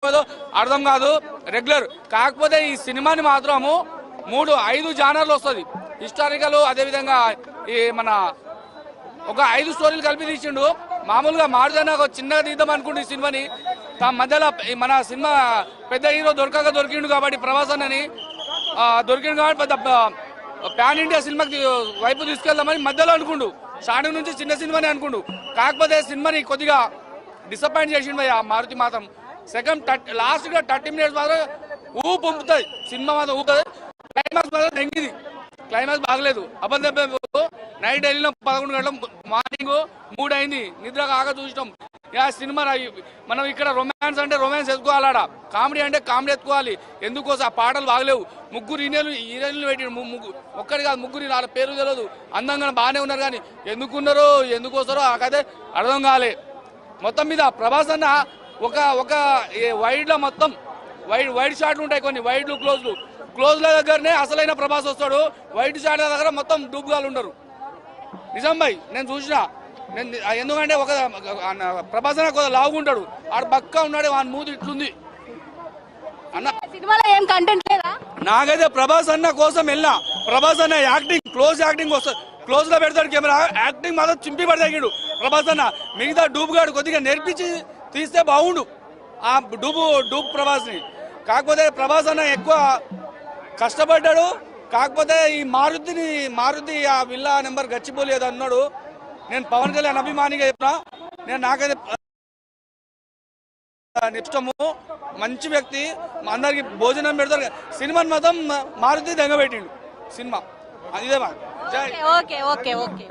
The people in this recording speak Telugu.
అర్థం కాదు రెగ్యులర్. కాకపోతే ఈ సినిమాని మాత్రము 3-5 జానర్లు వస్తుంది. హిస్టారికల్, అదేవిధంగా ఈ మన ఒక 5 స్టోరీలు కలిపి తీసిండు. మామూలుగా మారుదైనా ఒక చిన్నగా తీద్దాం అనుకుంటు ఈ సినిమాని. మధ్యలో మన సినిమా పెద్ద హీరో దొరికిండు కాబట్టి ప్రభాస్ అన్నని దొరికిండు కాబట్టి పెద్ద పాన్ ఇండియా సినిమాకి వైపు తీసుకెళ్దామని మధ్యలో అనుకుండు. స్టార్టింగ్ నుంచి చిన్న సినిమాని అనుకుండు. కాకపోతే సినిమాని కొద్దిగా డిసప్పాయింట్ చేసిండు ఆ మారుతి మాత్రం. లాస్ట్ గా 30 minutes మాత్రం పంపుతుంది సినిమా, మాత్రం ఊపుతుంది. క్లైమాక్స్ మాత్రం తెంగింది. క్లైమాక్స్ బాగలేదు. అబద్ధం. నైట్ వెళ్ళినాం 11 గంటల, మార్నింగ్ 3 అయింది. నిద్ర కాక చూసినాం. సినిమా మనం ఇక్కడ రొమాన్స్ అంటే రొమాన్స్ ఎత్తుకోవాలా, కామెడీ అంటే కామెడీ ఎత్తుకోవాలి. ఎందుకోసం ఆ పాటలు బాగలేవు. 3 హీరోయిన్లు పెట్టిండు. ఒక్కడి కాదు, 3 వాళ్ళ పేరు తెలియదు. అందంగా బాగానే ఉన్నారు కానీ ఎందుకున్నారో ఎందుకోసారో నాకైతే అర్థం కాలే. మొత్తం మీద ప్రభాస్ అన్న ఒక వైడ్లో మొత్తం వైడ్ షాట్లు ఉంటాయి, కొన్ని వైడ్లు క్లోజ్ల దగ్గరనే అసలైన ప్రభాస్ వస్తాడు. వైడ్ షాట్ల దగ్గర మొత్తం డూబ్గాలు ఉండరు. నిజం భయ్, నేను చూసిన. ఎందుకంటే ఒక ప్రభాస్ అన్న కొద్దిగా లావుకుంటాడు, ఆడు బక్క ఉన్నాడు, వాని మూతి ఇట్లుంది అన్న. సినిమాలో ఏం కంటెంట్ లేదా? నాకైతే ప్రభాస్ అన్న కోసం వెళ్ళినా. ప్రభాస్ అన్న యాక్టింగ్, క్లోజ్ యాక్టింగ్ వస్తుంది. క్లోజ్ లో పెడతాడు కెమెరా, యాక్టింగ్ మాత్రం చింపి పడతాడు ప్రభాస్ అన్న. మిగతా డూబ్ గాడు కొద్దిగా నేర్పించి తీస్తే బాగుండు ఆ డూబ్ ప్రభాస్ ని. కాకపోతే ప్రభాస్ అన్న ఎక్కువ కష్టపడ్డాడు. కాకపోతే ఈ మారుతి ఆ విల్లా నెంబర్ గచ్చిపోలేదు అన్నాడు. నేను పవన్ కళ్యాణ్ అభిమానిగా చెప్పినా. నాకైతే ఇష్టము, మంచి వ్యక్తి, అందరికి భోజనం పెడతారు. సినిమాని మాత్రం మారుతి దెంగబెట్టిండు సినిమా. ఇదే ఓకే ఓకే ఓకే.